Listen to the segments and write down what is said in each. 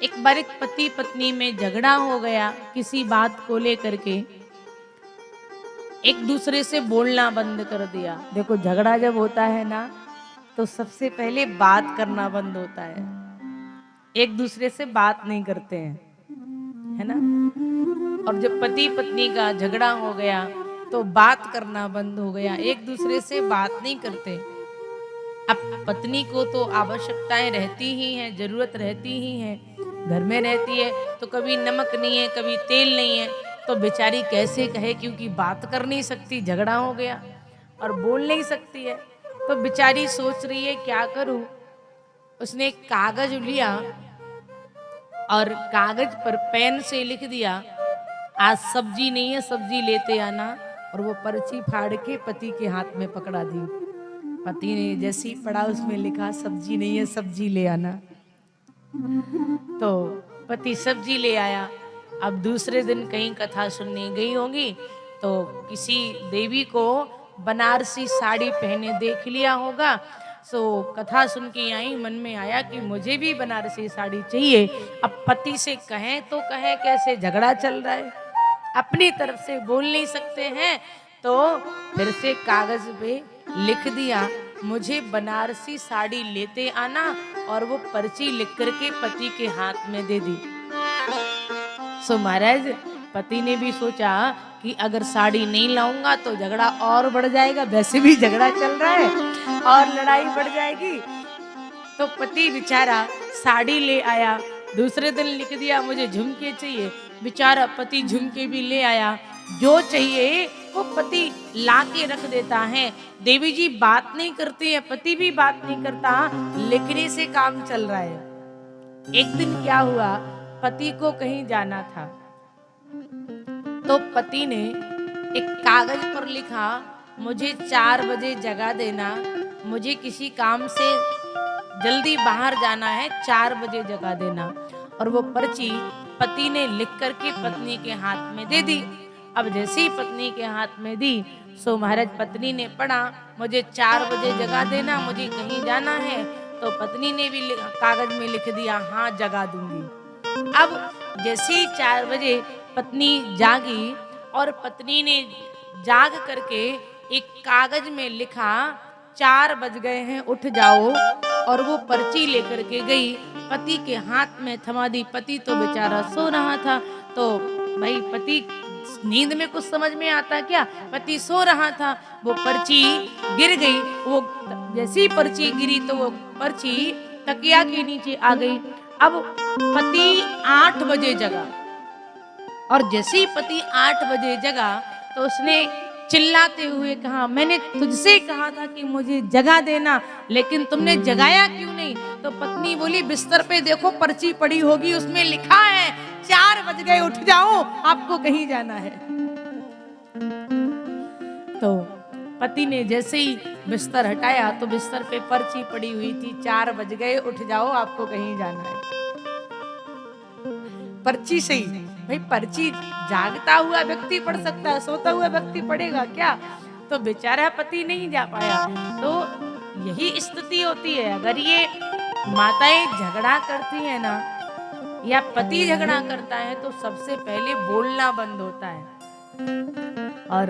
एक बार एक पति पत्नी में झगड़ा हो गया किसी बात को लेकर के। एक दूसरे से बोलना बंद कर दिया। देखो झगड़ा जब होता है ना तो सबसे पहले बात करना बंद होता है। एक दूसरे से बात नहीं करते हैं, है ना। और जब पति पत्नी का झगड़ा हो गया तो बात करना बंद हो गया, एक दूसरे से बात नहीं करते। अब पत्नी को तो आवश्यकताएं रहती ही हैं, जरूरत रहती ही है, घर में रहती है तो कभी नमक नहीं है, कभी तेल नहीं है, तो बेचारी कैसे कहे, क्योंकि बात कर नहीं सकती, झगड़ा हो गया और बोल नहीं सकती है। तो बेचारी सोच रही है क्या करूं। उसने एक कागज लिया और कागज पर पेन से लिख दिया, आज सब्जी नहीं है, सब्जी लेते आना। और वो पर्ची फाड़ के पति के हाथ में पकड़ा दी। पति ने जैसे ही पढ़ा उसमें लिखा सब्जी नहीं है, सब्जी ले आना। तो पति सब्जी ले आया। अब दूसरे दिन कहीं कथा सुनने गई होंगी तो किसी देवी को बनारसी साड़ी पहने देख लिया होगा। सो कथा सुन के आई, मन में आया कि मुझे भी बनारसी साड़ी चाहिए। अब पति से कहें तो कहें कैसे, झगड़ा चल रहा है, अपनी तरफ से बोल नहीं सकते हैं। तो फिर से कागज पे लिख दिया, मुझे बनारसी साड़ी लेते आना। और वो पर्ची लिख करके पति के हाथ में दे दी। सो महाराज पति ने भी सोचा कि अगर साड़ी नहीं लाऊंगा तो झगड़ा और बढ़ जाएगा, वैसे भी झगड़ा चल रहा है और लड़ाई बढ़ जाएगी। तो पति बेचारा साड़ी ले आया। दूसरे दिन लिख दिया मुझे झुमके चाहिए। बेचारा पति झुमके भी ले आया। जो चाहिए वो पति ला के रख देता है। देवी जी बात नहीं करती है, पति भी बात नहीं करता, लिखने से काम चल रहा है। एक दिन क्या हुआ, पति को कहीं जाना था तो पति ने एक कागज पर लिखा, मुझे 4 बजे जगा देना, मुझे किसी काम से जल्दी बाहर जाना है, 4 बजे जगा देना। और वो पर्ची पति ने लिख करके पत्नी के हाथ में दे दी। अब जैसे ही पत्नी के हाथ में दी सो महाराज पत्नी ने पढ़ा, मुझे 4 बजे जगा देना, मुझे कहीं जाना है। तो पत्नी ने भी कागज में लिख दिया, हाँ जगा दूंगी। अब जैसे ही 4 बजे पत्नी जागी और पत्नी ने जाग करके एक कागज में लिखा, 4 बज गए हैं, उठ जाओ। और वो पर्ची लेकर के गई, पति के हाथ में थमा दी। पति तो बेचारा सो रहा था। तो भाई पति नींद में कुछ समझ में आता क्या, पति सो रहा था, वो पर्ची गिर गई। वो जैसी पर्ची गिरी तो वो पर्ची तकिया के नीचे आ गई। अब पति 8 बजे जगा और जैसे ही पति 8 बजे जगा तो उसने चिल्लाते हुए कहा, मैंने तुझसे कहा था कि मुझे जगा देना, लेकिन तुमने जगाया क्यों नहीं। तो पत्नी बोली, बिस्तर पे देखो पर्ची पड़ी होगी, उसमें लिखा है 4 बज गए, उठ जाओ, आपको कहीं जाना है। तो पति ने जैसे ही बिस्तर हटाया तो बिस्तर पे पर्ची पड़ी हुई थी, 4 बज गए, उठ जाओ, आपको कहीं जाना है। पर्ची से ही भाई, पर्ची जागता हुआ व्यक्ति पढ़ सकता है, सोता हुआ व्यक्ति पढ़ेगा क्या। तो बेचारा पति नहीं जा पाया। तो यही स्थिति होती है, अगर ये माताएं झगड़ा करती है ना या पति झगड़ा करता है तो सबसे पहले बोलना बंद होता है। और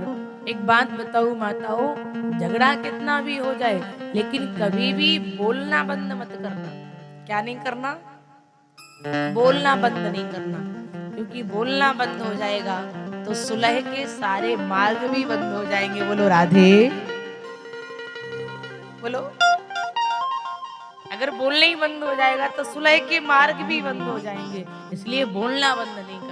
एक बात बताऊं माताओं, झगड़ा कितना भी हो जाए लेकिन कभी भी बोलना बंद मत करना। क्या नहीं करना, बोलना बंद नहीं करना, क्योंकि बोलना बंद हो जाएगा तो सुलह के सारे मार्ग भी बंद हो जाएंगे। बोलो राधे बोलो। अगर बोलना ही बंद हो जाएगा तो सुलह के मार्ग भी बंद हो जाएंगे, इसलिए बोलना बंद नहीं करना।